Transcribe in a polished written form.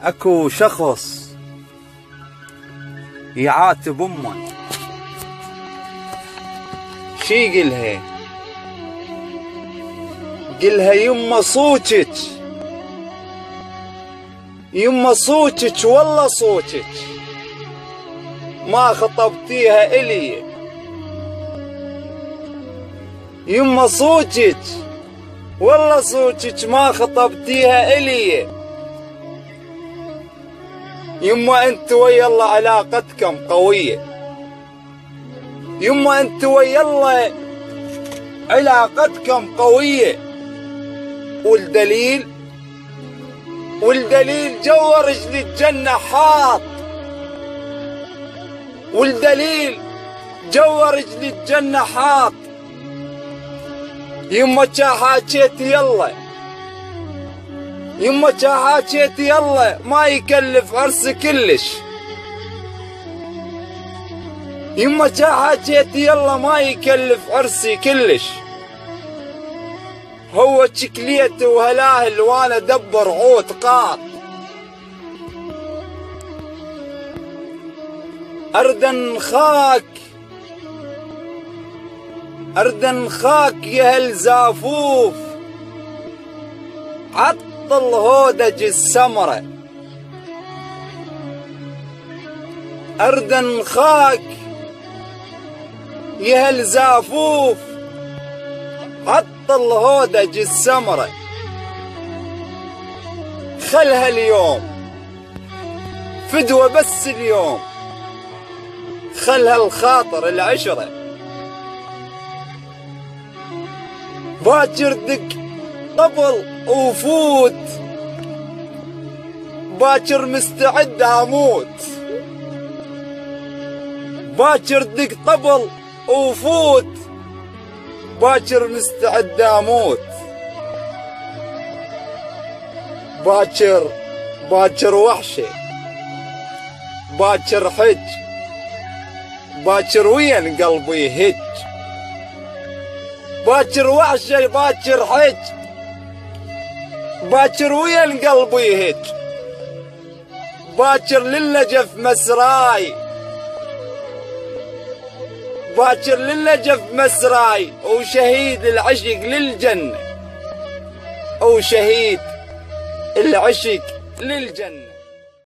اكو شخص يعاتب امه، شي قلها؟ قلها يمه صوتك، يمه صوتك والله صوتك ما خطبتيها الي، يمه صوتك والله صوتك ما خطبتيها الي، يما انت ويا الله علاقتكم قوية، يما انت ويا الله علاقتكم قوية، والدليل جوا رجل الجنة حاط، والدليل جوا رجل الجنة حاط، يما حاجيت يلا، يما حاجيت يلا ما يكلف عرس كلش، يما حاجيت يلا ما يكلف عرسي كلش، هو شكليته وهلاهل وانا دبر عود قاط، اردن خاك اردن خاك يا هالزافوف، عطل هودج السمرة، اردن خاك يا هالزافوف، عطل هودج السمرة، خلها اليوم فدوة بس اليوم، خلها الخاطر العشرة، باكر دق طبل وفوت، باكر مستعد اموت، باكر دق طبل وفوت، باكر مستعد اموت، باكر وحشة، باكر حج، باكر وين قلبي هج، باكر وحشة باكر حج، باكر وين قلبي هج، باكر للنجف مسراي، باكر للنجف مسراي، وشهيد العشق للجنة، وشهيد العشق للجنة.